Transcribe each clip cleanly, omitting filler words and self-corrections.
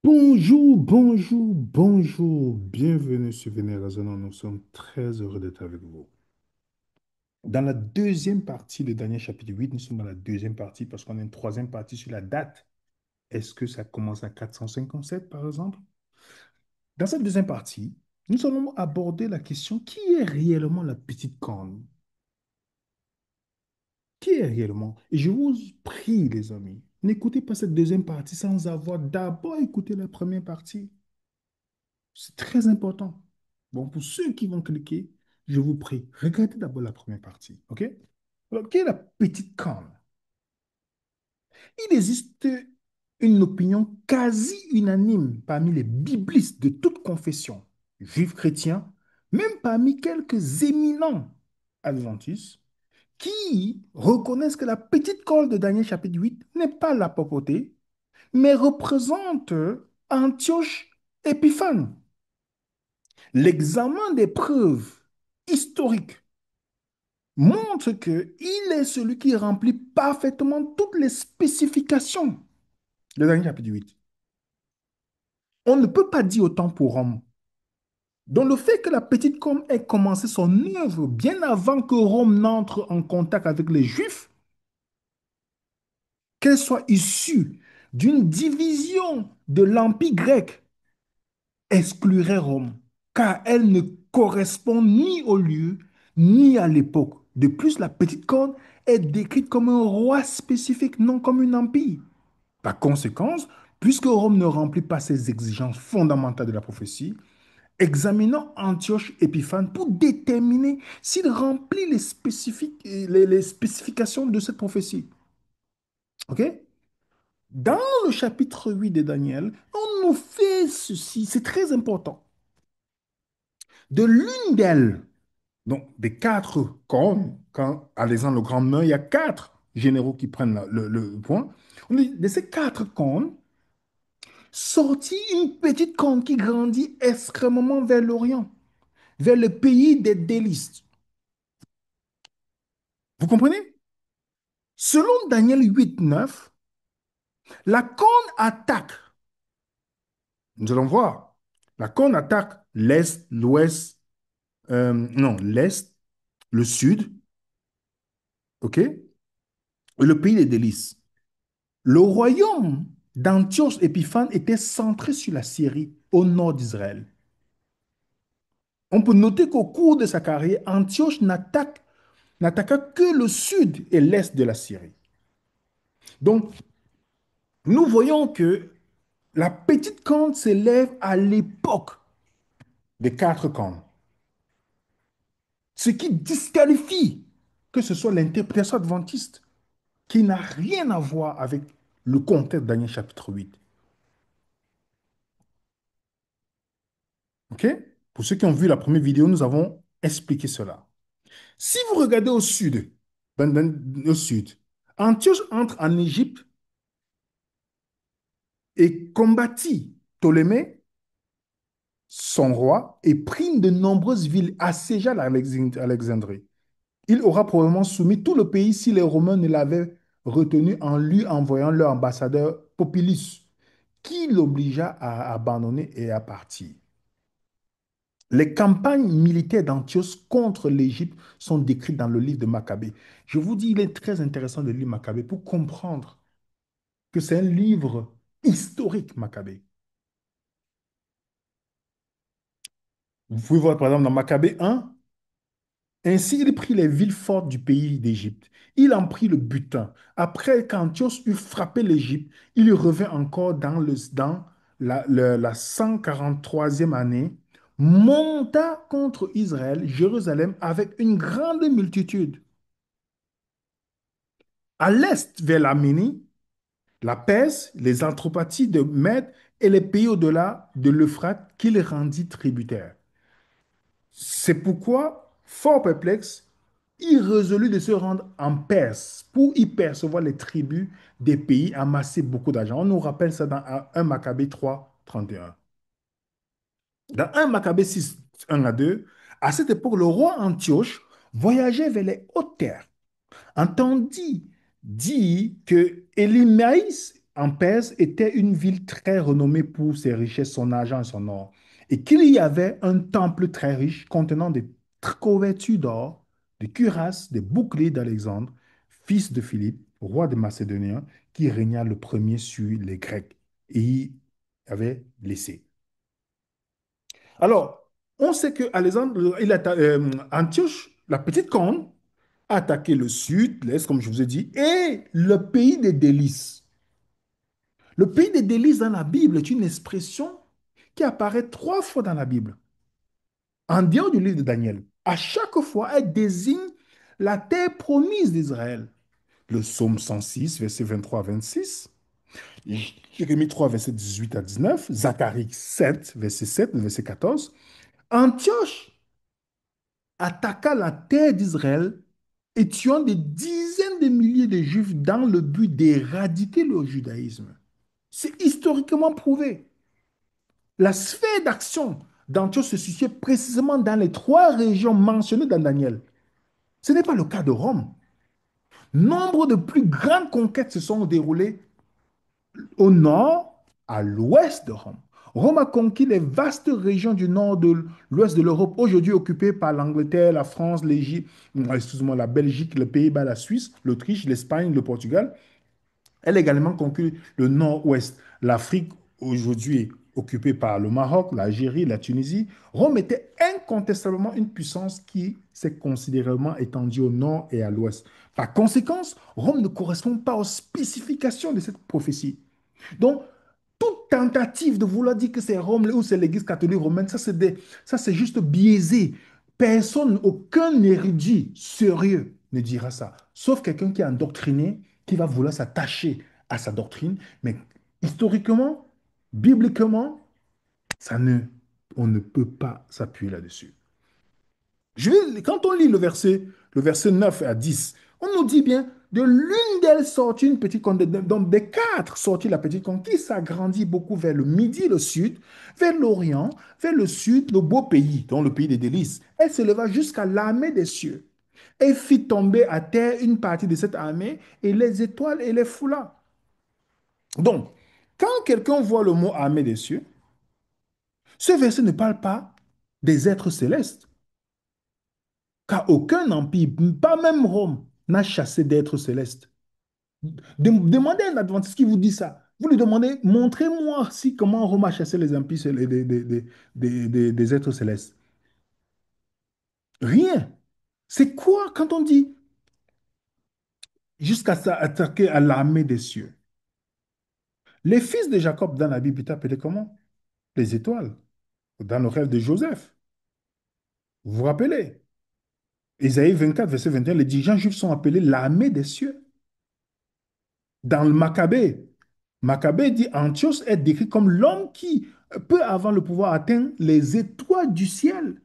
Bonjour, bonjour, bonjour. Bienvenue sur Véné Raisonnant. Nous sommes très heureux d'être avec vous. Dans la deuxième partie de Daniel chapitre 8, nous sommes dans la deuxième partie parce qu'on a une troisième partie sur la date. Est-ce que ça commence à 457, par exemple? Dans cette deuxième partie, nous allons aborder la question qui est réellement la petite corne? Qui est réellement? Et je vous prie, les amis, n'écoutez pas cette deuxième partie sans avoir d'abord écouté la première partie. C'est très important. Bon, pour ceux qui vont cliquer, je vous prie, regardez d'abord la première partie. OK? Alors, quelle est la petite corne? Il existe une opinion quasi unanime parmi les biblistes de toute confession, juifs chrétiens, même parmi quelques éminents adventistes, qui reconnaissent que la petite corne de Daniel chapitre 8 n'est pas la papauté, mais représente Antioche Épiphane. L'examen des preuves historiques montre qu'il est celui qui remplit parfaitement toutes les spécifications de Daniel chapitre 8. On ne peut pas dire autant pour Rome. Donc le fait que la petite Rome ait commencé son œuvre bien avant que Rome n'entre en contact avec les Juifs, qu'elle soit issue d'une division de l'Empire grec, exclurait Rome, car elle ne correspond ni au lieu, ni à l'époque. De plus, la petite corne est décrite comme un roi spécifique, non comme un empire. Par conséquent, puisque Rome ne remplit pas ces exigences fondamentales de la prophétie, examinons Antioche Épiphane pour déterminer s'il remplit les spécifications de cette prophétie. OK? Dans le chapitre 8 de Daniel, on nous fait ceci, c'est très important. De l'une d'elles, donc des quatre cornes, quand Alexandre le Grand meurt, il y a quatre généraux qui prennent le point. On dit, de ces quatre cornes, sortit une petite corne qui grandit extrêmement vers l'Orient, vers le pays des délices. Vous comprenez? Selon Daniel 8, 9, la corne attaque. Nous allons voir. La corne attaque l'Est, l'Ouest, non, l'Est, le Sud, OK? Et le pays des délices. Le royaume d'Antioche Épiphane était centré sur la Syrie, au nord d'Israël. On peut noter qu'au cours de sa carrière, Antioche n'attaqua que le sud et l'est de la Syrie. Donc, nous voyons que la petite corne s'élève à l'époque des quatre cornes, ce qui disqualifie que ce soit l'interprétation adventiste qui n'a rien à voir avec le contexte de Daniel chapitre 8. OK? Pour ceux qui ont vu la première vidéo, nous avons expliqué cela. Si vous regardez au sud, au sud, Antioche entre en Égypte et combattit Ptolémée, son roi, et prit de nombreuses villes, assiégea Alexandrie. Il aura probablement soumis tout le pays si les Romains ne l'avaient retenu en lui envoyant leur ambassadeur Popilus, qui l'obligea à abandonner et à partir. Les campagnes militaires d'Antioche contre l'Égypte sont décrites dans le livre de Maccabée. Je vous dis, il est très intéressant de lire Maccabée pour comprendre que c'est un livre historique, Maccabée. Vous pouvez voir par exemple dans Maccabée 1, ainsi il prit les villes fortes du pays d'Égypte. Il en prit le butin. Après qu'Antioche eut frappé l'Égypte, il revint encore dans la 143e année, monta contre Israël, Jérusalem, avec une grande multitude. À l'est, vers l'Arménie, la Perse, les anthropathies de Mède et les pays au-delà de l'Euphrate qu'il rendit tributaires. C'est pourquoi, fort perplexe, il résolut de se rendre en Perse pour y percevoir les tribus des pays, amasser beaucoup d'argent. On nous rappelle ça dans 1 Maccabée 3, 31. Dans 1 Maccabée 6, 1 à 2, à cette époque, le roi Antioche voyageait vers les hautes terres, entendit dire que Élimaïs en Perse, était une ville très renommée pour ses richesses, son argent et son or. Et qu'il y avait un temple très riche contenant des couvertures d'or, des cuirasses, des boucliers d'Alexandre, fils de Philippe, roi de Macédonie, qui régna le premier sur les Grecs et y avait laissé. Alors, on sait que Alexandre, Antioche, la petite corne, a attaqué le sud, l'est, comme je vous ai dit, et le pays des délices. Le pays des délices dans la Bible est une expression qui apparaît trois fois dans la Bible, en dehors du livre de Daniel. À chaque fois, elle désigne la terre promise d'Israël. Le psaume 106, verset 23 à 26, Jérémie 3, verset 18 à 19, Zacharie 7, verset 7, verset 14. Antioche attaqua la terre d'Israël et tuant des dizaines de milliers de Juifs dans le but d'éradiquer le judaïsme. C'est historiquement prouvé. La sphère d'action d'Antioche se situait précisément dans les trois régions mentionnées dans Daniel. Ce n'est pas le cas de Rome. Nombre de plus grandes conquêtes se sont déroulées au nord, à l'ouest de Rome. Rome a conquis les vastes régions du nord de l'ouest de l'Europe, aujourd'hui occupées par l'Angleterre, la France, l'Égypte, excusez-moi, la Belgique, le Pays-Bas, la Suisse, l'Autriche, l'Espagne, le Portugal. Elle a également conquis le nord-ouest. L'Afrique, aujourd'hui occupée par le Maroc, l'Algérie, la Tunisie. Rome était incontestablement une puissance qui s'est considérablement étendue au nord et à l'ouest. Par conséquent, Rome ne correspond pas aux spécifications de cette prophétie. Donc, toute tentative de vouloir dire que c'est Rome ou c'est l'Église catholique romaine, ça c'est juste biaisé. Personne, aucun érudit sérieux ne dira ça, sauf quelqu'un qui est endoctriné, qui va vouloir s'attacher à sa doctrine. Mais historiquement, bibliquement, ça ne, on ne peut pas s'appuyer là-dessus. Quand on lit le verset 9 à 10, on nous dit bien, de l'une d'elles sortit une petite côte, donc des quatre sortit la petite côte qui s'agrandit beaucoup vers le midi, le sud, vers l'Orient, vers le sud, le beau pays, dont le pays des délices. Elle s'éleva jusqu'à l'armée des cieux et fit tomber à terre une partie de cette armée et les étoiles et les foulards. Donc, quand quelqu'un voit le mot armée des cieux, ce verset ne parle pas des êtres célestes. Car aucun empire, pas même Rome, n'a chassé d'êtres célestes. Demandez à un adventiste qui vous dit ça. Vous lui demandez, montrez-moi si comment Rome a chassé les empires, des êtres célestes. Rien. C'est quoi quand on dit jusqu'à s'attaquer à l'armée des cieux? Les fils de Jacob dans la Bible étaient appelés comment? Les étoiles. Dans le rêve de Joseph. Vous vous rappelez? Ésaïe 24, verset 21, les dirigeants juifs sont appelés l'armée des cieux. Dans le Maccabée, Maccabée dit Antioche est décrit comme l'homme qui, peu avant le pouvoir, atteint les étoiles du ciel.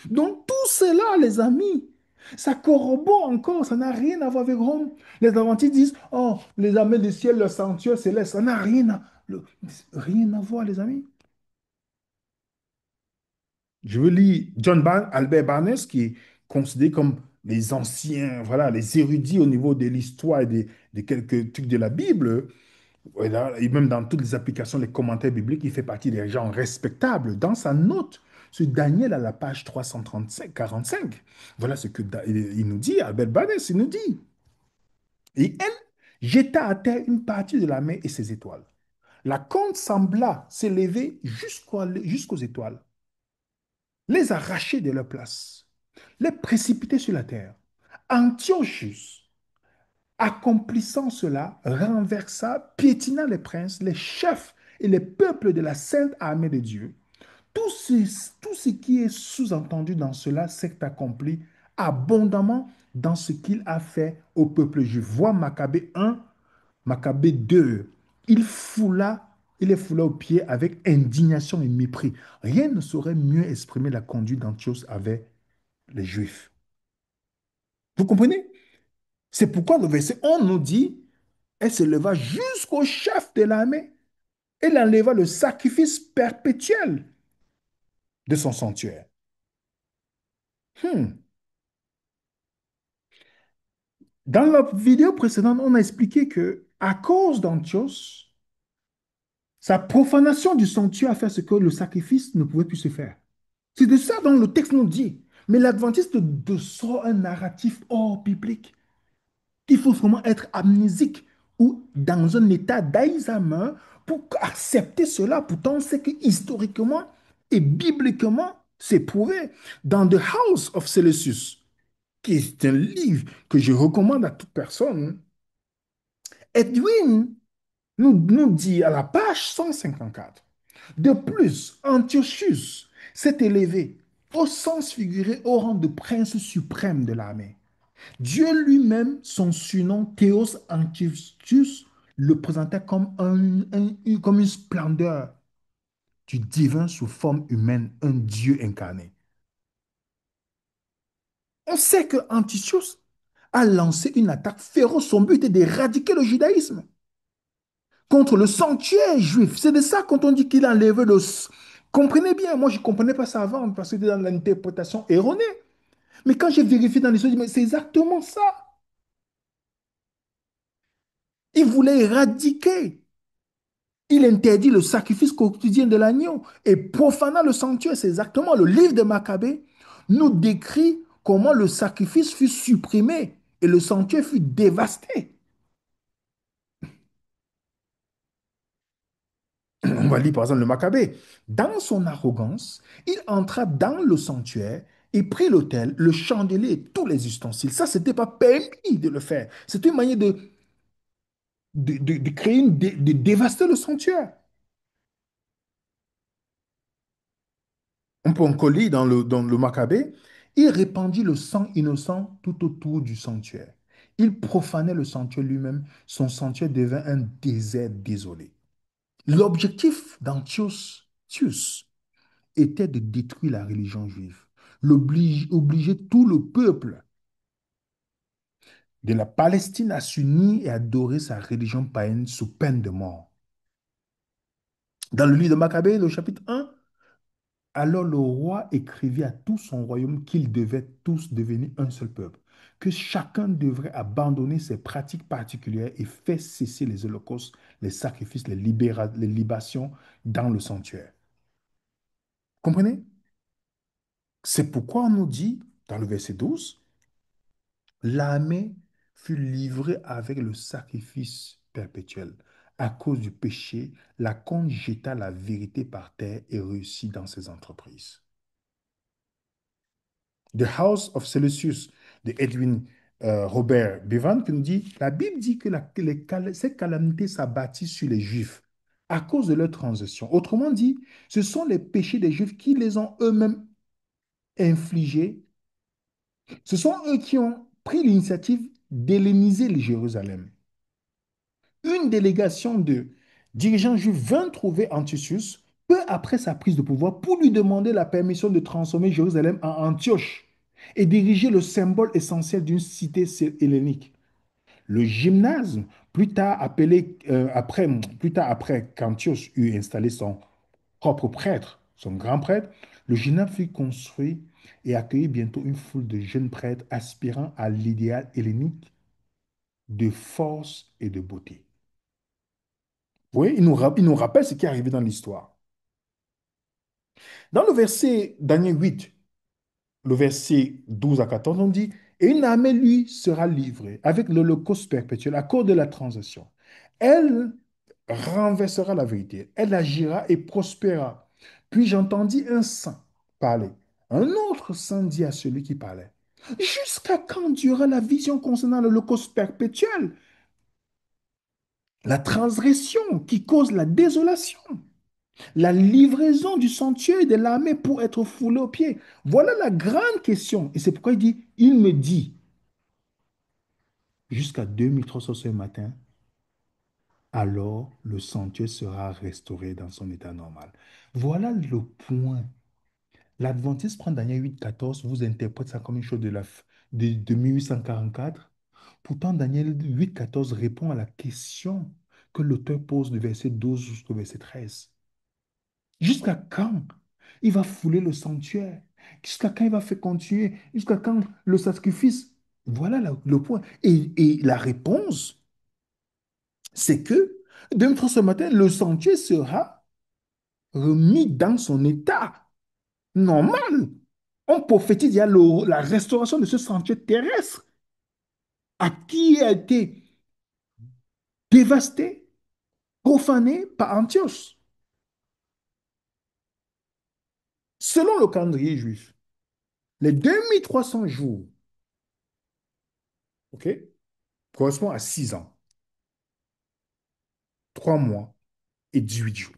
Donc tout cela, les amis, ça corrobore encore, ça n'a rien à voir avec Rome. Les adventistes disent, oh, les armées du ciel, le sanctuaire céleste, ça n'a rien à voir, les amis. Je veux lire Albert Barnes, qui est considéré comme les anciens, voilà, les érudits au niveau de l'histoire et des quelques trucs de la Bible. Voilà, et même dans toutes les applications, les commentaires bibliques, il fait partie des gens respectables. Dans sa note sur Daniel à la page 335, 45, voilà ce que il nous dit, Albert Barnes, il nous dit. Et elle jeta à terre une partie de la mer et ses étoiles. La côte sembla s'élever jusqu'aux étoiles, les arracher de leur place, les précipiter sur la terre. Antiochus, accomplissant cela, renversa, piétina les princes, les chefs et les peuples de la sainte armée de Dieu. Tout ce qui est sous-entendu dans cela s'est accompli abondamment dans ce qu'il a fait au peuple juif. Vois Maccabée 1, Maccabée 2. Il les foula aux pieds avec indignation et mépris. Rien ne saurait mieux exprimer la conduite d'Antioche avec les Juifs. Vous comprenez? C'est pourquoi le verset 11 nous dit, elle se leva jusqu'au chef de l'armée. Elle enleva le sacrifice perpétuel de son sanctuaire. Hmm. Dans la vidéo précédente, on a expliqué que à cause d'Antioche, Sa profanation du sanctuaire a fait ce que le sacrifice ne pouvait plus se faire. C'est de ça dont le texte nous dit. Mais l'adventiste de sort un narratif hors biblique. Il faut vraiment être amnésique ou dans un état d'Alzheimer pour accepter cela. Pourtant, on sait que historiquement et bibliquement, c'est prouvé. Dans The House of Celsius, qui est un livre que je recommande à toute personne, Edwin nous dit à la page 154. De plus, Antiochus s'est élevé au sens figuré au rang de prince suprême de l'armée. Dieu lui-même, son surnom Théos Antiochus, le présentait comme, comme une splendeur du divin sous forme humaine, un Dieu incarné. On sait que Antiochus a lancé une attaque féroce. Son but était d'éradiquer le judaïsme contre le sanctuaire juif. C'est de ça quand on dit qu'il a enlevé le... Comprenez bien, moi je ne comprenais pas ça avant parce que c'était dans l'interprétation erronée. Mais quand j'ai vérifié dans l'histoire, je dis, mais c'est exactement ça. Il voulait éradiquer. Il interdit le sacrifice quotidien de l'agneau et profanant le sanctuaire. C'est exactement le livre de Maccabée nous décrit comment le sacrifice fut supprimé et le sanctuaire fut dévasté. On va lire par exemple le Maccabée. Dans son arrogance, il entra dans le sanctuaire et prit l'autel, le chandelier et tous les ustensiles. Ça, ce n'était pas permis de le faire. C'était une manière de créer de dévaster le sanctuaire. On peut encore lire dans le Maccabée, il répandit le sang innocent tout autour du sanctuaire. Il profanait le sanctuaire lui-même. Son sanctuaire devint un désert désolé. L'objectif d'Antiochus était de détruire la religion juive, obliger tout le peuple de la Palestine à s'unir et adorer sa religion païenne sous peine de mort. Dans le livre de Maccabée, le chapitre 1, alors le roi écrivit à tout son royaume qu'ils devaient tous devenir un seul peuple, que chacun devrait abandonner ses pratiques particulières et faire cesser les holocaustes, les sacrifices, les libations dans le sanctuaire. Comprenez? C'est pourquoi on nous dit, dans le verset 12, l'armée fut livrée avec le sacrifice perpétuel. À cause du péché, la conne jeta la vérité par terre et réussit dans ses entreprises. The House of Celsius de Edwin Robert Bevan qui nous dit, la Bible dit que ces calamités s'abattent sur les Juifs à cause de leur transition. Autrement dit, ce sont les péchés des Juifs qui les ont eux-mêmes infligés. Ce sont eux qui ont pris l'initiative d'helléniser le Jérusalem. Une délégation de dirigeants juifs vint trouver Antiochus peu après sa prise de pouvoir pour lui demander la permission de transformer Jérusalem en Antioche et diriger le symbole essentiel d'une cité hellénique. Le gymnase, plus tard après qu'Antioche eut installé son propre prêtre, son grand prêtre, le gymnase fut construit et accueillit bientôt une foule de jeunes prêtres aspirant à l'idéal hellénique de force et de beauté. Vous voyez, il nous rappelle ce qui est arrivé dans l'histoire. Dans le verset Daniel 8, le verset 12 à 14, on dit, et une armée lui sera livrée avec l'holocauste perpétuel à cause de la transaction. Elle renversera la vérité, elle agira et prospérera. Puis j'entendis un saint parler. Un autre saint dit à celui qui parlait, jusqu'à quand durera la vision concernant l'holocauste perpétuel, la transgression qui cause la désolation? La livraison du sanctuaire et de l'armée pour être foulé aux pieds. Voilà la grande question. Et c'est pourquoi il me dit, jusqu'à 2300 ce matin, alors le sanctuaire sera restauré dans son état normal. Voilà le point. L'Adventiste prend Daniel 8,14, vous interprète ça comme une chose de 1844. Pourtant, Daniel 8,14 répond à la question que l'auteur pose du verset 12 jusqu'au verset 13. Jusqu'à quand il va fouler le sanctuaire? Jusqu'à quand il va faire continuer? Jusqu'à quand le sacrifice? Voilà le point. Et la réponse, c'est que Demain, ce matin, le sentier sera remis dans son état normal. On prophétise, il y a la restauration de ce sentier terrestre à qui a été dévasté, profané par Antioche. Selon le calendrier juif, les 2300 jours, ok, correspondent à 6 ans, 3 mois et 18 jours.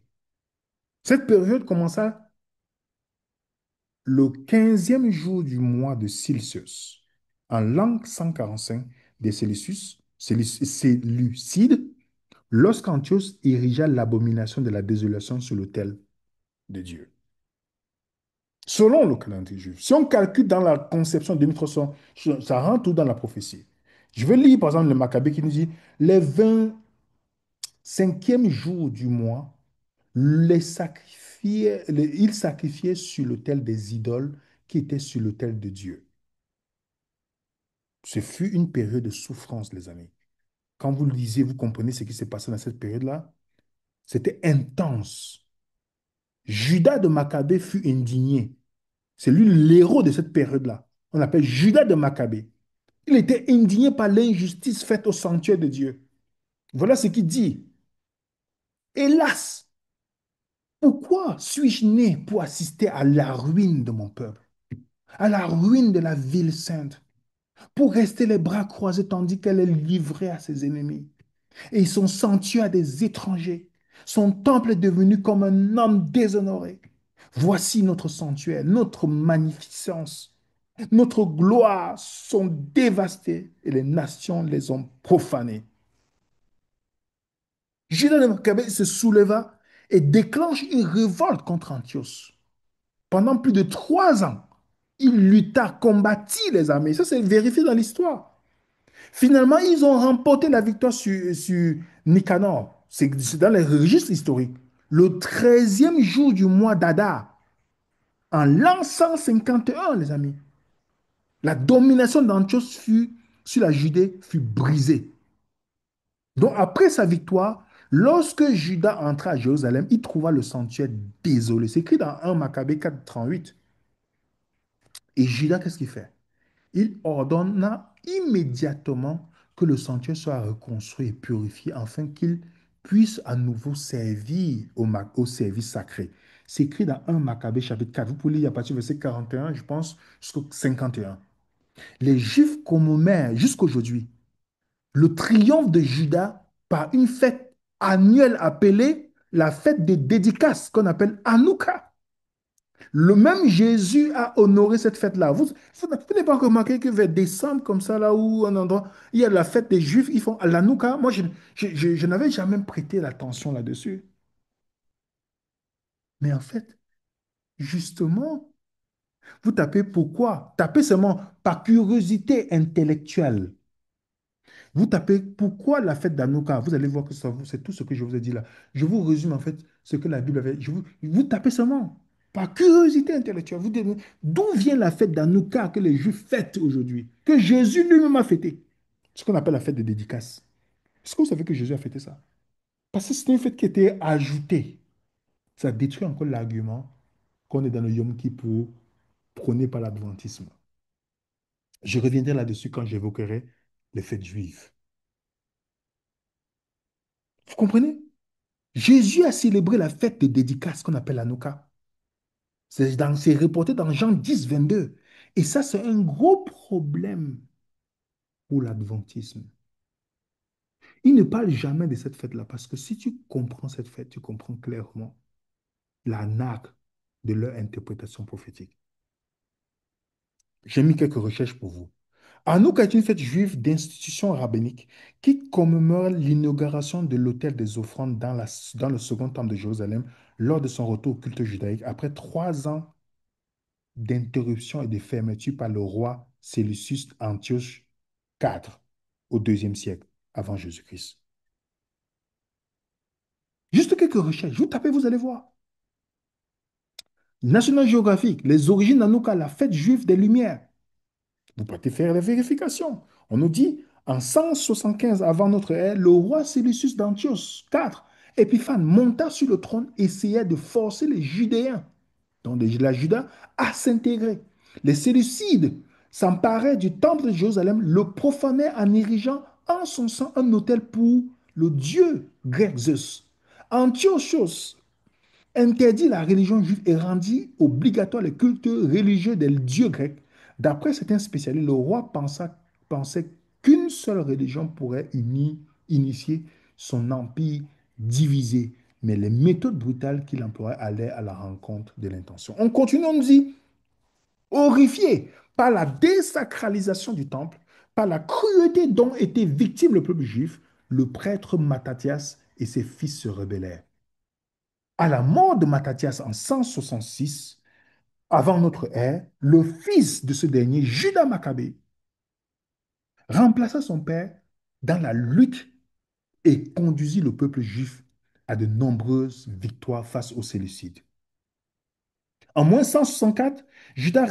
Cette période commença le 15e jour du mois de Silcius, en l'an 145 des Séleucides, lorsqu'Antioche érigea l'abomination de la désolation sur l'autel de Dieu. Selon le calendrier juif, si on calcule dans la conception de 2300, ça rentre tout dans la prophétie. Je vais lire par exemple le Maccabée qui nous dit les 25e jour du mois, ils sacrifiaient sur l'autel des idoles qui étaient sur l'autel de Dieu. Ce fut une période de souffrance, les amis. Quand vous lisez, vous comprenez ce qui s'est passé dans cette période-là. C'était intense. Judas de Maccabée fut indigné. C'est lui l'héros de cette période-là. On l'appelle Judas de Maccabée. Il était indigné par l'injustice faite au sanctuaire de Dieu. Voilà ce qu'il dit. Hélas, pourquoi suis-je né pour assister à la ruine de mon peuple, à la ruine de la ville sainte, pour rester les bras croisés tandis qu'elle est livrée à ses ennemis? Et son sanctuaire à des étrangers. Son temple est devenu comme un homme déshonoré. Voici notre sanctuaire, notre magnificence, notre gloire sont dévastées et les nations les ont profanées. Judas de Maccabée se souleva et déclenche une révolte contre Antioche. Pendant plus de 3 ans, il lutta, combattit les armées. Ça, c'est vérifié dans l'histoire. Finalement, ils ont remporté la victoire sur Nicanor. C'est dans les registres historiques. Le 13e jour du mois d'Adar, en l'an 151, les amis, la domination d'Antioche sur la Judée fut brisée. Donc, après sa victoire, lorsque Judas entra à Jérusalem, il trouva le sanctuaire désolé. C'est écrit dans 1 Maccabée 4:38. Et Judas, qu'est-ce qu'il fait? Il ordonna immédiatement que le sanctuaire soit reconstruit et purifié afin qu'il puisse à nouveau servir au service sacré. C'est écrit dans 1 Maccabée chapitre 4. Vous pouvez lire à partir du verset 41, je pense, jusqu'au 51. Les Juifs commémorent jusqu'aujourd'hui le triomphe de Judas par une fête annuelle appelée la fête des dédicaces qu'on appelle Hanouka. Le même Jésus a honoré cette fête-là. Vous n'avez pas remarqué que vers décembre, comme ça, là où un endroit, il y a la fête des Juifs, ils font l'Hanouka. Moi, je n'avais jamais prêté l'attention là-dessus. Mais en fait, justement, vous tapez pourquoi? Tapez seulement par curiosité intellectuelle. Vous tapez pourquoi la fête d'Hanouka? Vous allez voir que c'est tout ce que je vous ai dit là. Je vous résume en fait ce que la Bible avait. Vous tapez seulement par curiosité intellectuelle. Vous dites, d'où vient la fête d'Hanouka que les Juifs fêtent aujourd'hui? Que Jésus lui-même a fêté. Ce qu'on appelle la fête de dédicace. Est-ce que vous savez que Jésus a fêté ça? Parce que c'est une fête qui était ajoutée. Ça détruit encore l'argument qu'on est dans le Yom Kippur prôné par l'adventisme. Je reviendrai là-dessus quand j'évoquerai les fêtes juives. Vous comprenez? Jésus a célébré la fête de dédicace qu'on appelle Hanouka. C'est reporté dans Jean 10:22. Et ça, c'est un gros problème pour l'adventisme. Il ne parle jamais de cette fête-là parce que si tu comprends cette fête, tu comprends clairement l'arnaque de leur interprétation prophétique. J'ai mis quelques recherches pour vous. Hanouka est une fête juive d'institution rabbinique qui commémore l'inauguration de l'autel des offrandes dans le second temple de Jérusalem lors de son retour au culte judaïque après 3 ans d'interruption et de fermeture par le roi Séleucus Antioche IV au deuxième siècle avant Jésus-Christ. Juste quelques recherches. Vous tapez, vous allez voir. National Geographic, les origines d'Hanouka, la fête juive des Lumières. Vous pouvez faire les vérifications. On nous dit En 175 avant notre ère, le roi Séleucus d'Antioche IV, Épiphane, monta sur le trône et essaya de forcer les Judéens, donc la Juda, à s'intégrer. Les Séleucides s'emparaient du temple de Jérusalem, le profanaient en érigeant en son sein un autel pour le dieu grec Zeus. Antiochos interdit la religion juive et rendit obligatoire les cultes religieux des dieux grecs. D'après certains spécialistes, le roi pensait qu'une seule religion pourrait initier son empire divisé, mais les méthodes brutales qu'il employait allaient à la rencontre de l'intention. On continue, on nous dit, horrifié par la désacralisation du temple, par la cruauté dont était victime le peuple juif, le prêtre Mattathias et ses fils se rebellèrent. À la mort de Mattathias en 166, avant notre ère, le fils de ce dernier, Judas Maccabée, remplaça son père dans la lutte et conduisit le peuple juif à de nombreuses victoires face aux Séleucides. En moins 164, Judas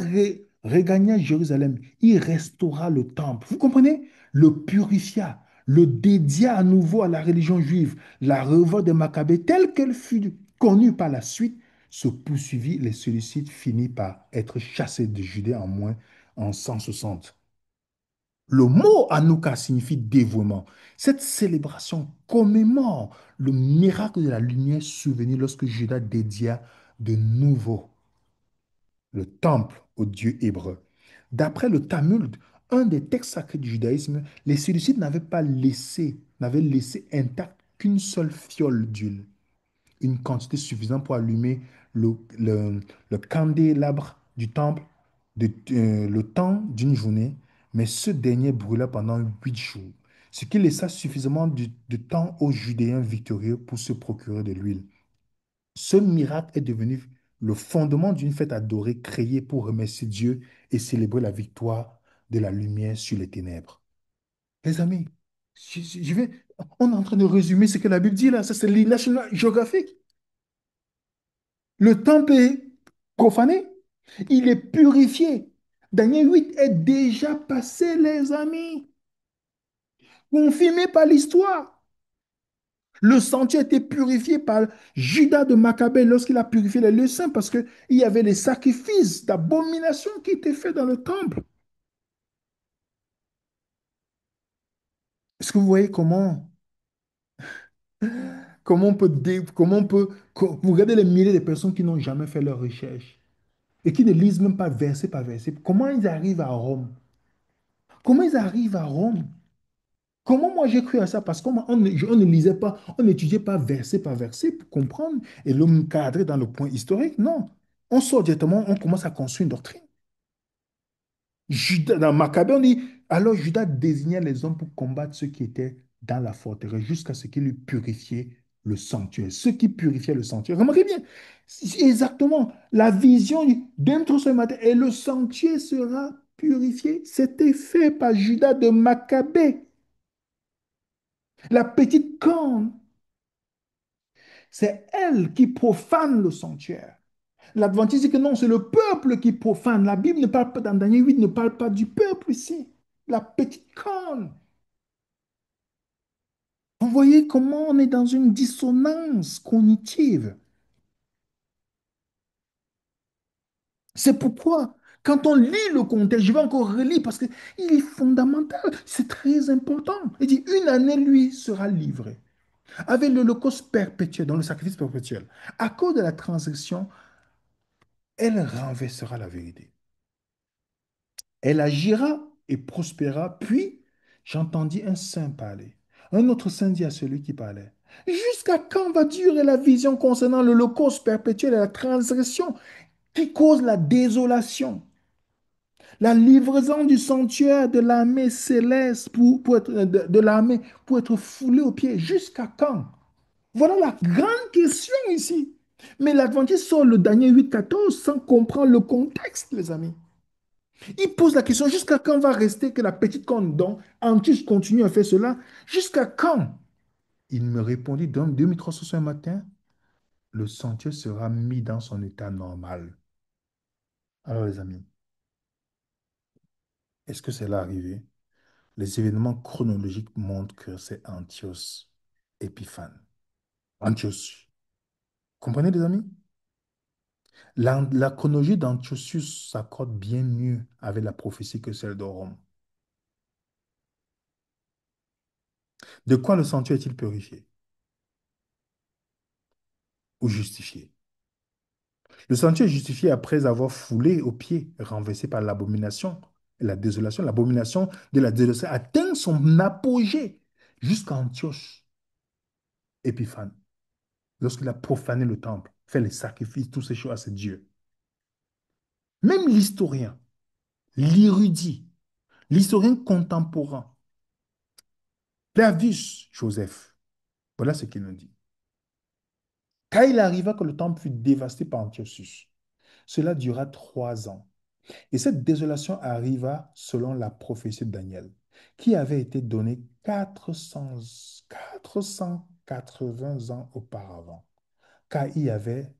regagna Jérusalem. Il restaura le temple. Vous comprenez? Le purifia, le dédia à nouveau à la religion juive. La révolte des Maccabées, telle qu'elle fut connue par la suite, se poursuivit. Les Séleucides finirent par être chassés de Judée en 160. Le mot Hanouka signifie dévouement. Cette célébration commémore le miracle de la lumière survenu lorsque Judas dédia de nouveau le temple au dieu hébreu. D'après le Talmud, un des textes sacrés du judaïsme, les Séleucides n'avaient laissé intacte qu'une seule fiole d'huile, une quantité suffisante pour allumer le candélabre du temple le temps d'une journée, mais ce dernier brûla pendant 8 jours, ce qui laissa suffisamment de temps aux Judéens victorieux pour se procurer de l'huile. Ce miracle est devenu le fondement d'une fête adorée créée pour remercier Dieu et célébrer la victoire de la lumière sur les ténèbres. Les amis, on est en train de résumer ce que la Bible dit là. Ça, c'est le National Geographic. Le temple est profané, il est purifié. Daniel 8 est déjà passé, les amis, confirmé par l'histoire. Le sentier était purifié par Judas de Maccabée lorsqu'il a purifié les lieux saints parce qu'il y avait les sacrifices d'abomination qui étaient faits dans le temple. Est-ce que vous voyez vous regardez les milliers de personnes qui n'ont jamais fait leur recherche et qui ne lisent même pas verset par verset. Comment ils arrivent à Rome? Comment ils arrivent à Rome? Comment moi j'ai cru à ça? Parce on ne lisait pas, on n'étudiait pas verset par verset pour comprendre et le cadrer dans le point historique. Non. On sort directement, on commence à construire une doctrine. Judas, dans Maccabée, on dit, alors Judas désignait les hommes pour combattre ceux qui étaient dans la forteresse jusqu'à ce qu'il eût purifié le sanctuaire. Ceux qui purifiaient le sanctuaire. Remarquez bien, c'est exactement la vision d'un trou ce matin et le sanctuaire sera purifié. C'était fait par Judas de Maccabée. La petite corne, c'est elle qui profane le sanctuaire. L'Adventiste dit que non, c'est le peuple qui profane. La Bible ne parle pas, dans Daniel 8, ne parle pas du peuple ici. La petite corne. Vous voyez comment on est dans une dissonance cognitive. C'est pourquoi, quand on lit le contexte, je vais encore relire parce qu'il est fondamental, c'est très important. Il dit, une année, lui, sera livré. Avec l'holocauste perpétuel, dans le sacrifice perpétuel. À cause de la transaction, elle renversera la vérité. Elle agira et prospéra. Puis j'entendis un saint parler. Un autre saint dit à celui qui parlait, jusqu'à quand va durer la vision concernant l'holocauste perpétuel et la transgression qui cause la désolation, la livraison du sanctuaire de l'armée céleste pour être, de l'armée pour être foulé aux pieds? Jusqu'à quand? Voilà la grande question ici. Mais l'Adventiste sort le dernier 8-14 sans comprendre le contexte, les amis. Il pose la question, jusqu'à quand va rester que la petite corne dont Antiche continue à faire cela? Jusqu'à quand? Il me répondit, dans 2300 un matin, le sentier sera mis dans son état normal. Alors les amis, est-ce que c'est là arrivé? Les événements chronologiques montrent que c'est Antioche Épiphane. Antioche. Comprenez, les amis? La chronologie d'Antiochus s'accorde bien mieux avec la prophétie que celle de Rome. De quoi le sanctuaire est-il purifié ou justifié? Le sanctuaire est justifié après avoir foulé aux pieds, renversé par l'abomination et la désolation. L'abomination de la désolation atteint son apogée jusqu'à Antioche Épiphane, lorsqu'il a profané le temple, fait les sacrifices, toutes ces choses à ses dieux. Même l'historien, l'érudit, l'historien contemporain, Flavius Joseph, voilà ce qu'il nous dit. Quand il arriva que le temple fut dévasté par Antiochus, cela dura 3 ans. Et cette désolation arriva selon la prophétie de Daniel, qui avait été donnée 480 ans auparavant, car il avait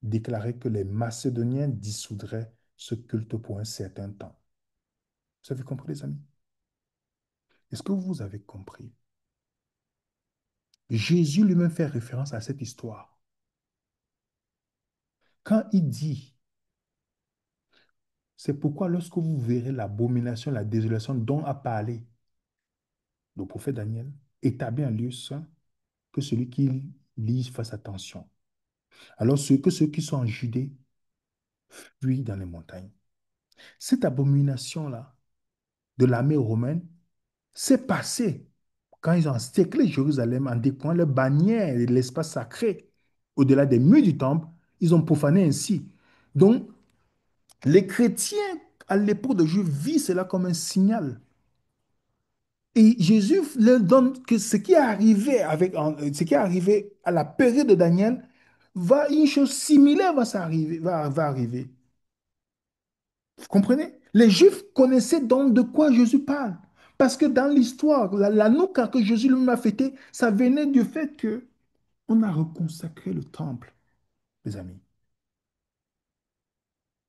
déclaré que les Macédoniens dissoudraient ce culte pour un certain temps. Vous avez compris, les amis? Est-ce que vous avez compris? Jésus lui-même fait référence à cette histoire. Quand il dit, c'est pourquoi lorsque vous verrez l'abomination, la désolation dont a parlé le prophète Daniel, établi en lieu saint, que celui qui lit fasse attention. Alors que ceux qui sont en Judée fuient dans les montagnes. Cette abomination-là de l'armée romaine s'est passée quand ils ont encerclé Jérusalem en déployant le bannière de l'espace sacré au-delà des murs du temple. Ils ont profané ainsi. Donc, les chrétiens à l'époque de Juifs vivent cela comme un signal. Et Jésus leur donne que ce qui est arrivé ce qui est arrivé à la période de Daniel, une chose similaire va arriver. Vous comprenez? Les Juifs connaissaient donc de quoi Jésus parle. Parce que dans l'histoire, la Nouka que Jésus lui-même a fêtée, ça venait du fait que on a reconsacré le temple, les amis.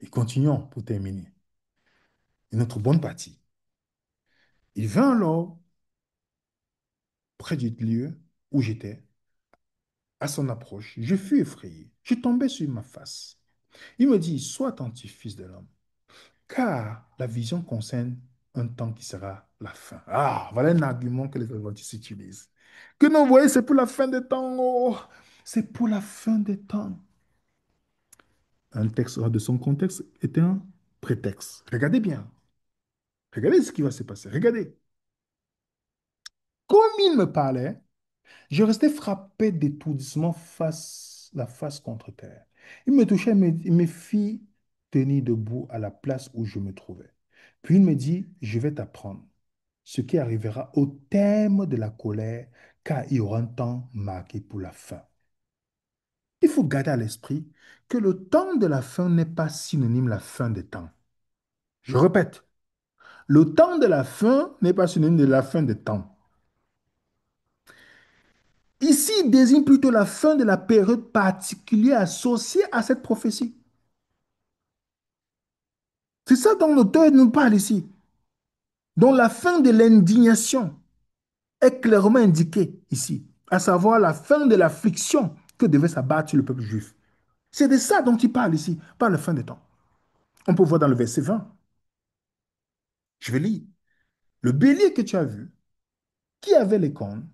Et continuons pour terminer. Et notre bonne partie. Il vint alors près du lieu où j'étais. À son approche, je fus effrayé. Je tombais sur ma face. Il me dit, sois attentif, fils de l'homme, car la vision concerne un temps qui sera la fin. Ah, voilà un argument que les adventistes utilisent. Que non, vous voyez, c'est pour la fin des temps. Oh, c'est pour la fin des temps. Un texte hors de son contexte est un prétexte. Regardez bien. Regardez ce qui va se passer. Regardez. Comme il me parlait, je restais frappé d'étourdissement la face contre terre. Il me touchait et me fit tenir debout à la place où je me trouvais. Puis il me dit, je vais t'apprendre ce qui arrivera au terme de la colère, car il y aura un temps marqué pour la fin. Il faut garder à l'esprit que le temps de la fin n'est pas synonyme de la fin des temps. Je répète, le temps de la fin n'est pas synonyme de la fin des temps. Ici, il désigne plutôt la fin de la période particulière associée à cette prophétie. C'est ça dont l'auteur nous parle ici. Donc la fin de l'indignation est clairement indiquée ici, à savoir la fin de l'affliction que devait s'abattre sur le peuple juif. C'est de ça dont il parle ici, pas la fin des temps. On peut voir dans le verset 20. Je vais lire. Le bélier que tu as vu, qui avait les cornes,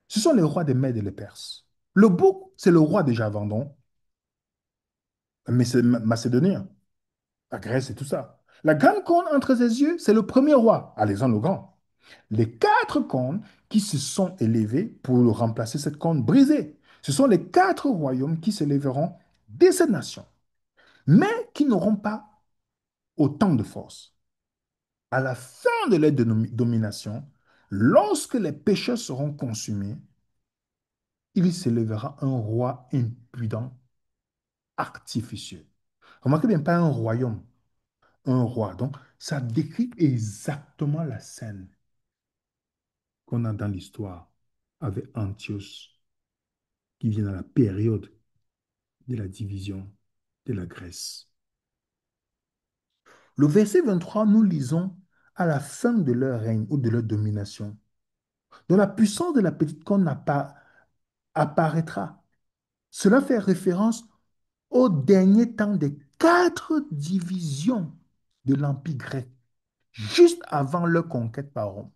ce sont les rois des Mèdes et des Perses. Le bouc, c'est le roi des Javandons, mais c'est macédonien. La Grèce et tout ça. La grande corne entre ses yeux, c'est le premier roi, Alexandre le Grand. Les 4 cornes qui se sont élevées pour remplacer cette corne brisée, ce sont les 4 royaumes qui s'élèveront de cette nation, mais qui n'auront pas autant de force. À la fin de leur domination, lorsque les pécheurs seront consumés, il s'élèvera un roi impudent, artificieux. Remarquez bien, pas un royaume, un roi. Donc, ça décrit exactement la scène qu'on a dans l'histoire avec Antioche, qui vient dans la période de la division de la Grèce. Le verset 23, nous lisons à la fin de leur règne ou de leur domination, dont la puissance de la petite corne apparaîtra. Cela fait référence au dernier temps des quatre divisions de l'Empire grec, juste avant leur conquête par Rome.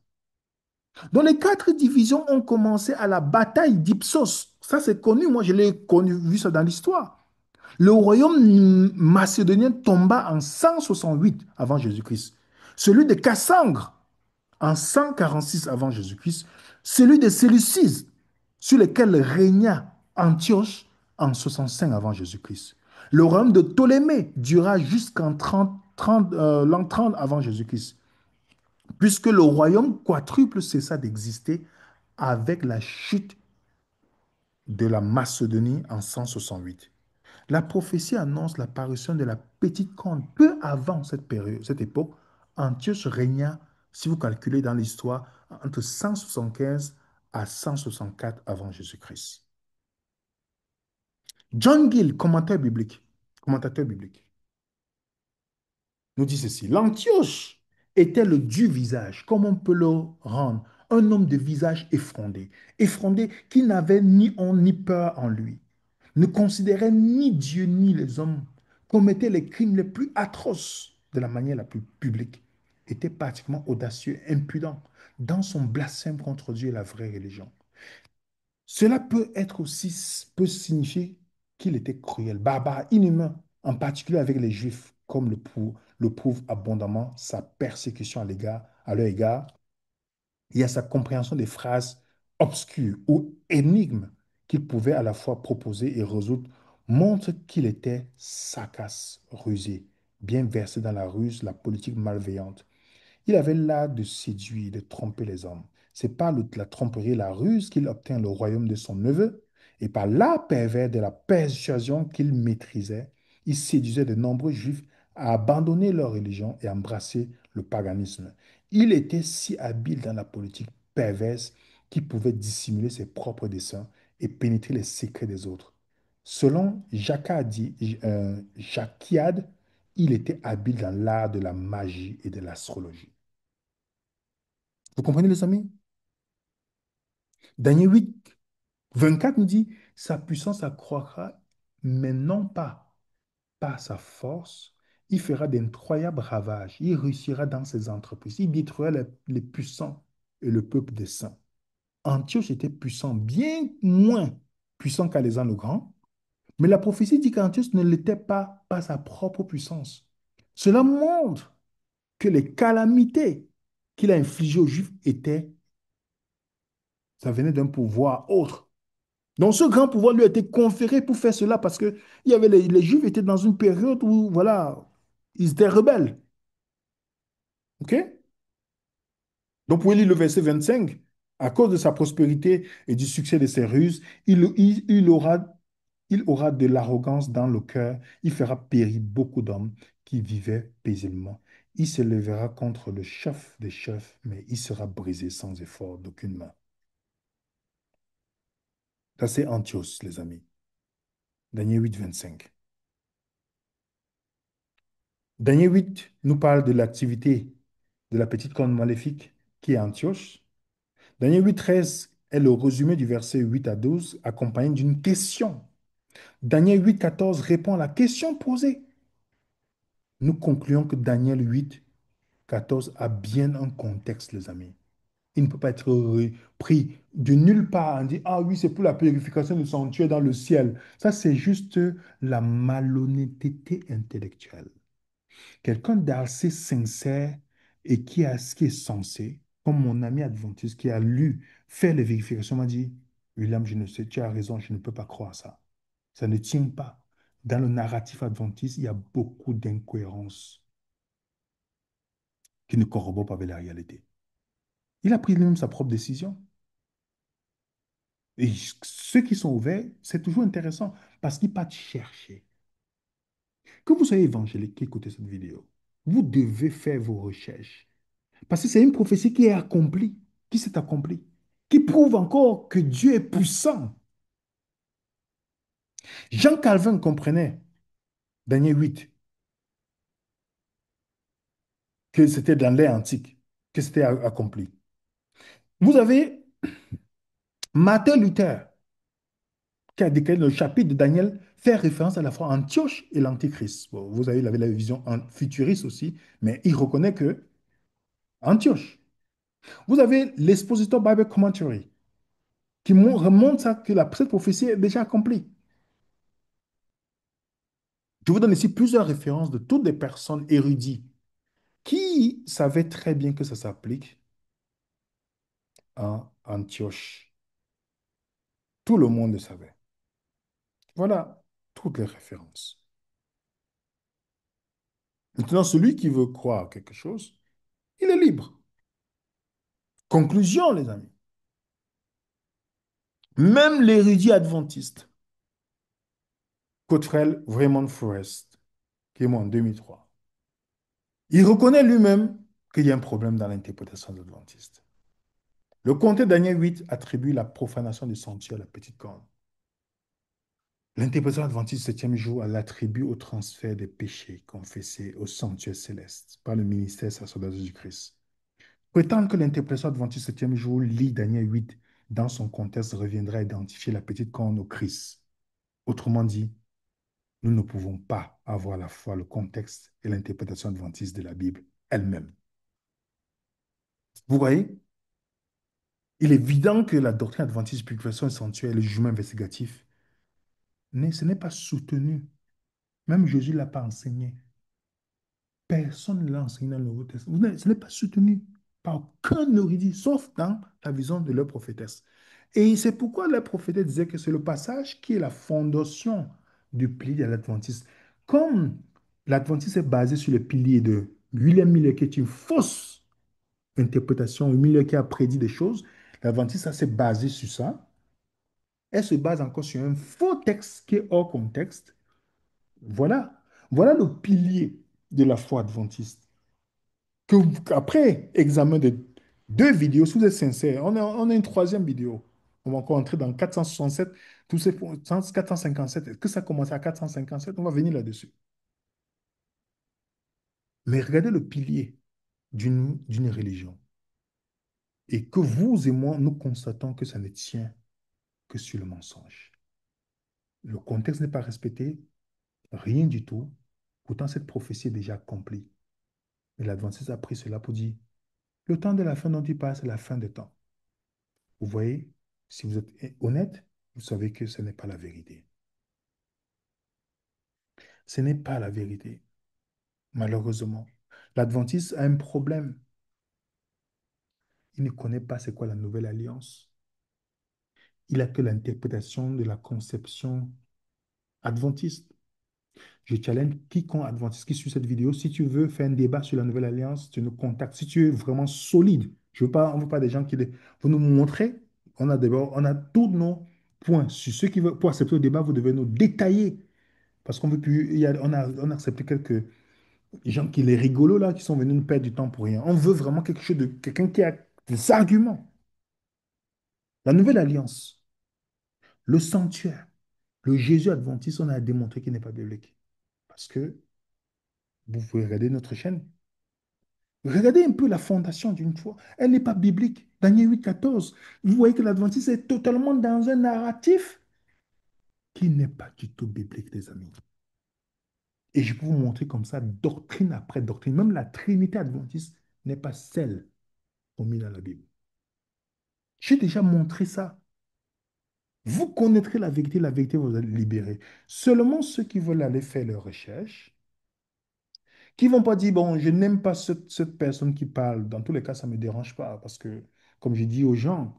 Donc les quatre divisions ont commencé à la bataille d'Ipsos. Ça, c'est connu, moi je l'ai connu, vu ça dans l'histoire. Le royaume macédonien tomba en 168 avant Jésus-Christ. Celui de Cassandre en 146 avant Jésus-Christ. Celui de Séleucide, sur lequel régna Antioche en 65 avant Jésus-Christ. Le royaume de Ptolémée dura jusqu'en l'an 30 avant Jésus-Christ, puisque le royaume quadruple cessa d'exister avec la chute de la Macédonie en 168. La prophétie annonce l'apparition de la petite corne peu avant cette période, cette époque. Antioche régna, si vous calculez dans l'histoire, entre 175 à 164 avant Jésus-Christ. John Gill, commentateur biblique, nous dit ceci. L'Antioche était le Dieu visage, comme on peut le rendre, un homme de visage effronté, effronté qui n'avait ni honte ni peur en lui, ne considérait ni Dieu ni les hommes, commettait les crimes les plus atroces de la manière la plus publique, était pratiquement audacieux, impudent dans son blasphème contre Dieu et la vraie religion. Cela peut être aussi, peut signifier qu'il était cruel, barbare, inhumain, en particulier avec les Juifs, comme le prouve abondamment sa persécution à leur égard et à sa compréhension des phrases obscures ou énigmes qu'il pouvait à la fois proposer et résoudre, montre qu'il était sarcasme, rusé, bien versé dans la ruse, la politique malveillante. Il avait l'art de séduire, de tromper les hommes. C'est par la tromperie et la ruse qu'il obtint le royaume de son neveu, et par l'art pervers de la persuasion qu'il maîtrisait, il séduisait de nombreux juifs à abandonner leur religion et à embrasser le paganisme. Il était si habile dans la politique perverse qu'il pouvait dissimuler ses propres desseins et pénétrer les secrets des autres. Selon Jacquiade, il était habile dans l'art de la magie et de l'astrologie. Vous comprenez, les amis? Daniel 8, 24 nous dit, sa puissance accroîtra, mais non pas par sa force. Il fera d'incroyables ravages. Il réussira dans ses entreprises. Il détruira les puissants et le peuple des saints. Antioche était puissant, bien moins puissant qu'Alexandre le Grand, mais la prophétie dit qu'Antioche ne l'était pas par sa propre puissance. Cela montre que les calamités qu'il a infligées aux Juifs ça venait d'un pouvoir autre. Donc ce grand pouvoir lui a été conféré pour faire cela parce que les Juifs étaient dans une période où, voilà, ils étaient rebelles. OK? Donc pour lire le verset 25, à cause de sa prospérité et du succès de ses ruses, il aura de l'arrogance dans le cœur, il fera périr beaucoup d'hommes qui vivaient paisiblement. Il se lèvera contre le chef des chefs, mais il sera brisé sans effort d'aucune main. Ça, c'est Antioche, les amis. Daniel 8, 25. Daniel 8 nous parle de l'activité de la petite corne maléfique qui est Antioche. Daniel 8, 13 est le résumé du verset 8 à 12, accompagné d'une question. Daniel 8, 14 répond à la question posée. Nous concluons que Daniel 8, 14 a bien un contexte, les amis. Il ne peut pas être pris de nulle part en disant, ah oui, c'est pour la purification du sanctuaire dans le ciel. Ça, c'est juste la malhonnêteté intellectuelle. Quelqu'un d'assez sincère et ce qui est censé, comme mon ami adventiste qui a lu, fait les vérifications, m'a dit, William, je ne sais, tu as raison, je ne peux pas croire ça. Ça ne tient pas. Dans le narratif adventiste, il y a beaucoup d'incohérences qui ne corroborent pas avec la réalité. Il a pris lui-même sa propre décision. Et ceux qui sont ouverts, c'est toujours intéressant parce qu'ils partent chercher. Que vous soyez évangélique qui écoutez cette vidéo, vous devez faire vos recherches. Parce que c'est une prophétie qui est accomplie, qui s'est accomplie, qui prouve encore que Dieu est puissant. Jean Calvin comprenait, Daniel 8, que c'était dans l'ère antique. que c'était accompli. Vous avez Martin Luther qui a déclaré le chapitre de Daniel fait référence à la fois à Antioche et l'Antichrist. Bon, vous avez, il avait la vision futuriste aussi, mais il reconnaît que Antioche. Vous avez l'Expositor Bible Commentary qui remonte ça, que cette prophétie est déjà accomplie. Je vous donne ici plusieurs références de toutes les personnes érudites qui savaient très bien que ça s'applique à Antioche. Tout le monde le savait. Voilà toutes les références. Maintenant, celui qui veut croire quelque chose, il est libre. Conclusion, les amis. Même l'érudit adventiste, Godfrey Raymond Forrest, qui est mort en 2003, il reconnaît lui-même qu'il y a un problème dans l'interprétation de l'adventiste. Le comté Daniel 8 attribue la profanation du sanctuaire à la petite corne. L'interprétation adventiste du septième jour, elle l'attribue au transfert des péchés confessés au sanctuaire céleste par le ministère sacerdotal du Christ. Prétendre que l'interprétation adventiste du septième jour lit Daniel 8 dans son contexte reviendra à identifier la petite corne au Christ. Autrement dit, nous ne pouvons pas avoir à la fois le contexte et l'interprétation adventiste de la Bible elle-même. Vous voyez, il est évident que la doctrine adventiste, purification sanctuaire et le jugement investigatif, ce n'est pas soutenu. Même Jésus ne l'a pas enseigné. Personne ne l'a enseigné dans le Nouveau Testament. Ce n'est pas soutenu par aucun érudit, sauf dans la vision de leur prophétesse. Et c'est pourquoi la prophétesse disait que c'est le passage qui est la fondation du pilier de l'Adventiste. Comme l'Adventiste est basé sur le pilier de William Miller, qui est une fausse interprétation, Miller qui a prédit des choses, l'Adventiste s'est basé sur ça. Elle se base encore sur un faux texte qui est hors contexte. Voilà. Voilà le pilier de la foi adventiste. Après examen de deux vidéos, si vous êtes sincère, on a une troisième vidéo. On va encore entrer dans 467, tous ces points, 457. Est-ce que ça commence à 457? On va venir là-dessus. Mais regardez le pilier d'une religion. Et que vous et moi, nous constatons que ça ne tient que sur le mensonge. Le contexte n'est pas respecté, rien du tout. Pourtant, cette prophétie est déjà accomplie. Mais l'Adventiste a pris cela pour dire, le temps de la fin dont il parle, c'est la fin des temps. Vous voyez, si vous êtes honnête, vous savez que ce n'est pas la vérité. Ce n'est pas la vérité, malheureusement. L'Adventiste a un problème. Il ne connaît pas c'est quoi la nouvelle alliance. Il a que l'interprétation de la conception adventiste. Je challenge quiconque adventiste qui suit cette vidéo. Si tu veux faire un débat sur la nouvelle alliance, tu nous contactes. Si tu es vraiment solide, on ne veut pas des gens qui... Vous nous montrez, on a tous nos points. Sur ceux qui veulent, pour accepter le débat, vous devez nous détailler. Parce qu'on veut plus, on a accepté quelques gens qui, les rigolos là, qui sont venus nous perdre du temps pour rien. On veut vraiment quelque chose de quelqu'un qui a des arguments. La nouvelle alliance, le sanctuaire, le Jésus adventiste, on a démontré qu'il n'est pas biblique. Parce que vous pouvez regarder notre chaîne. Regardez un peu la fondation d'une foi. Elle n'est pas biblique. Daniel 8, 14. Vous voyez que l'adventiste est totalement dans un narratif qui n'est pas du tout biblique, les amis. Et je peux vous montrer comme ça, doctrine après doctrine. Même la Trinité adventiste n'est pas celle qu'on met dans la Bible. J'ai déjà montré ça. Vous connaîtrez la vérité vous allez libérer. Seulement ceux qui veulent aller faire leurs recherches, qui ne vont pas dire, bon, je n'aime pas cette personne qui parle. Dans tous les cas, ça ne me dérange pas. Parce que, comme je dis aux gens,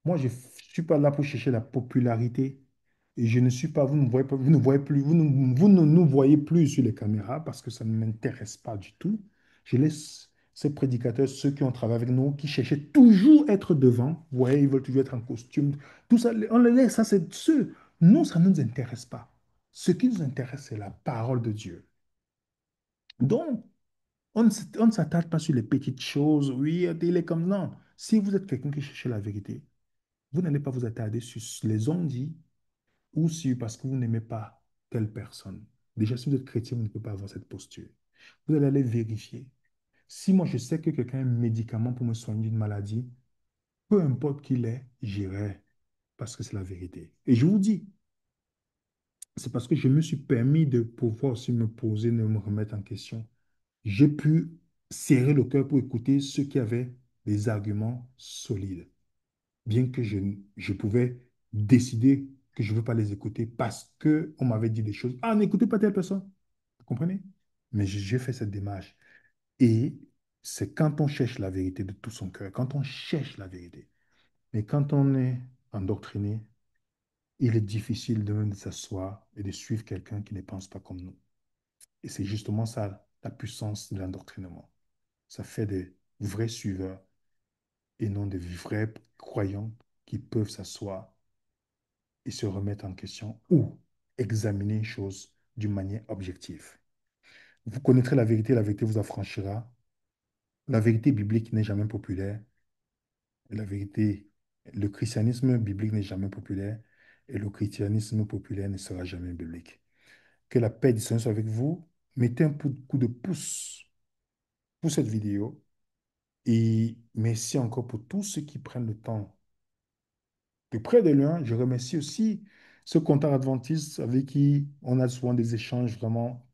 moi, je ne suis pas là pour chercher la popularité. Et je ne suis pas, vous ne voyez pas, vous ne voyez plus, vous ne nous voyez plus sur les caméras parce que ça ne m'intéresse pas du tout. Je laisse ces prédicateurs, ceux qui ont travaillé avec nous, qui cherchaient toujours être devant. Vous voyez, ils veulent toujours être en costume. Tout ça, on les laisse, ça c'est ceux. Nous, ça ne nous intéresse pas. Ce qui nous intéresse, c'est la parole de Dieu. Donc, on ne s'attarde pas sur les petites choses. Oui, il est comme non. Si vous êtes quelqu'un qui cherche la vérité, vous n'allez pas vous attarder sur les on-dit ou sur parce que vous n'aimez pas telle personne. Déjà, si vous êtes chrétien, vous ne pouvez pas avoir cette posture. Vous allez aller vérifier. Si moi je sais que quelqu'un a un médicament pour me soigner d'une maladie, peu importe qui l'est, j'irai parce que c'est la vérité. Et je vous dis, c'est parce que je me suis permis de pouvoir aussi me poser, de me remettre en question. J'ai pu serrer le cœur pour écouter ceux qui avaient des arguments solides, bien que je pouvais décider que je ne veux pas les écouter parce qu'on m'avait dit des choses. Ah, n'écoutez pas telle personne. Vous comprenez? Mais j'ai fait cette démarche. Et c'est quand on cherche la vérité de tout son cœur, quand on cherche la vérité. Mais quand on est endoctriné, il est difficile de même de s'asseoir et de suivre quelqu'un qui ne pense pas comme nous. Et c'est justement ça, la puissance de l'endoctrinement. Ça fait des vrais suiveurs et non des vrais croyants qui peuvent s'asseoir et se remettre en question ou examiner une chose d'une manière objective. Vous connaîtrez la vérité vous affranchira. La vérité biblique n'est jamais populaire. La vérité, le christianisme biblique n'est jamais populaire et le christianisme populaire ne sera jamais biblique. Que la paix et le Seigneur soit avec vous. Mettez un coup de pouce pour cette vidéo et merci encore pour tous ceux qui prennent le temps de près de loin. Je remercie aussi ce compteur adventiste avec qui on a souvent des échanges vraiment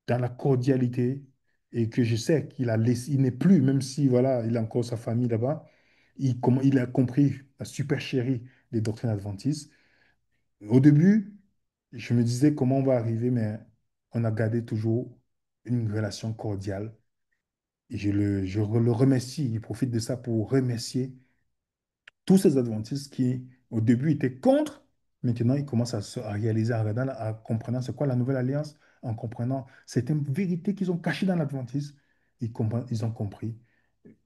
dans la cordialité et que je sais qu'il a laissé, il n'est plus, même si voilà, il a encore sa famille là-bas, il a compris la super chérie des doctrines adventistes. Au début, je me disais comment on va arriver, mais on a gardé toujours une relation cordiale. Et le remercie, il profite de ça pour remercier tous ces adventistes qui, au début, étaient contre. Maintenant, ils commencent à réaliser, à regarder, à comprenant c'est quoi la nouvelle alliance, en comprenant certaines vérités qu'ils ont cachées dans l'adventisme. Ils ont compris.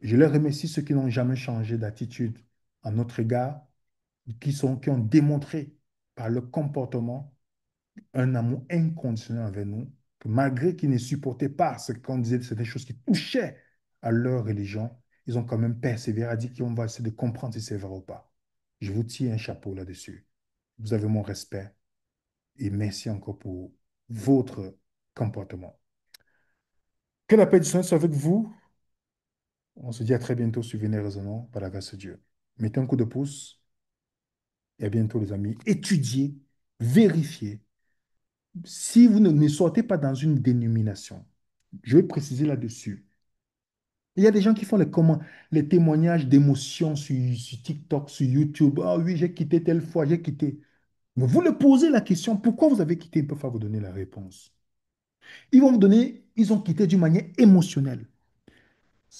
Je les remercie ceux qui n'ont jamais changé d'attitude à notre égard, qui ont démontré par leur comportement un amour inconditionnel envers nous, que malgré qu'ils ne supportaient pas ce qu'on disait, c'était des choses qui touchaient à leur religion, ils ont quand même persévéré, à dire qu'on va essayer de comprendre si c'est vrai ou pas. Je vous tire un chapeau là-dessus. Vous avez mon respect et merci encore pour votre comportement. Que la paix du Seigneur soit avec vous. On se dit à très bientôt sur Venez Raisonnons par la grâce de Dieu. Mettez un coup de pouce et à bientôt les amis. Étudiez, vérifiez. Si vous ne sortez pas dans une dénomination, je vais préciser là-dessus. Il y a des gens qui font les témoignages d'émotions sur TikTok, sur YouTube. Ah oui, j'ai quitté telle fois, j'ai quitté. Mais vous leur posez la question, pourquoi vous avez quitté? Ils ne peuvent pas vous donner la réponse. Ils vont vous donner, ils ont quitté d'une manière émotionnelle.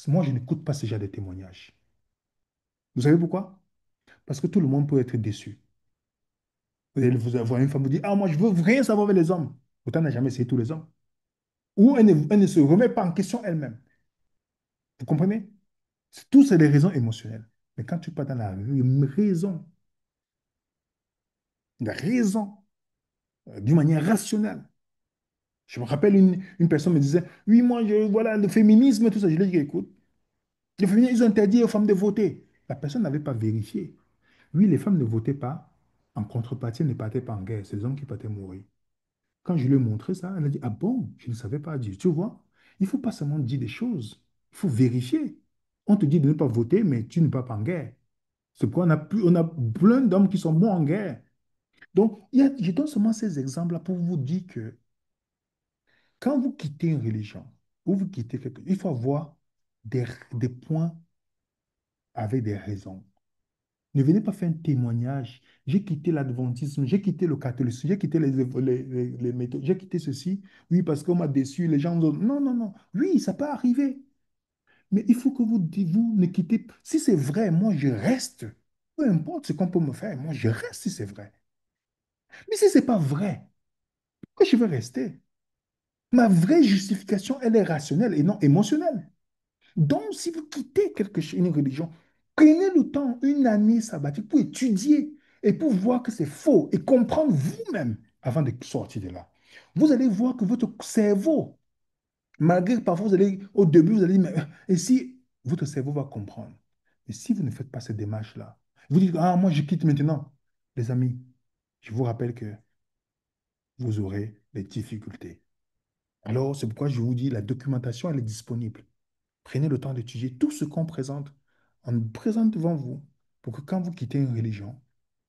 Moi, je n'écoute pas ce genre de témoignages. Vous savez pourquoi? Parce que tout le monde peut être déçu. Vous allez vous avoir une femme vous dire, ah, moi, je veux rien savoir avec les hommes. Pourtant, elle n'a jamais essayé tous les hommes. Ou elle ne se remet pas en question elle-même. Vous comprenez? Tout, c'est des raisons émotionnelles. Mais quand tu pars dans la raison, d'une manière rationnelle. Je me rappelle une personne me disait, oui, moi, voilà, le féminisme, tout ça. Je lui ai dit, écoute, le féminisme, ils ont interdit aux femmes de voter. La personne n'avait pas vérifié. Oui, les femmes ne votaient pas. En contrepartie, elles ne partaient pas en guerre. C'est les hommes qui partaient mourir. Quand je lui ai montré ça, elle a dit, ah bon, je ne savais pas dire. Tu vois, il ne faut pas seulement dire des choses. Il faut vérifier. On te dit de ne pas voter, mais tu ne pars pas en guerre. C'est pourquoi on a plein d'hommes qui sont morts en guerre. Donc, je donne seulement ces exemples-là pour vous dire que quand vous quittez une religion ou vous quittez quelque chose, il faut avoir des points avec des raisons. Ne venez pas faire un témoignage. J'ai quitté l'adventisme, j'ai quitté le catholicisme, j'ai quitté les méthodes, j'ai quitté ceci. Oui, parce qu'on m'a déçu, les gens ont... Non, non, non. Oui, ça peut arriver. Mais il faut que vous ne quittez pas. Si c'est vrai, moi, je reste. Peu importe ce qu'on peut me faire, moi, je reste si c'est vrai. Mais si ce n'est pas vrai, pourquoi je vais rester? Ma vraie justification, elle est rationnelle et non émotionnelle. Donc, si vous quittez une religion, prenez le temps, une année sabbatique, pour étudier et pour voir que c'est faux et comprendre vous-même avant de sortir de là. Vous allez voir que votre cerveau, malgré que parfois au début, vous allez dire, mais, et si votre cerveau va comprendre. Mais si vous ne faites pas cette démarche-là, vous dites, ah, moi, je quitte maintenant. Les amis, je vous rappelle que vous aurez des difficultés. Alors, c'est pourquoi je vous dis, la documentation, elle est disponible. Prenez le temps d'étudier tout ce qu'on présente. On présente devant vous pour que quand vous quittez une religion,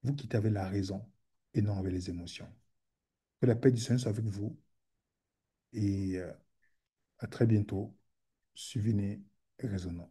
vous quittez avec la raison et non avec les émotions. Que la paix du Seigneur soit avec vous et à très bientôt. Suivez et raisonnons.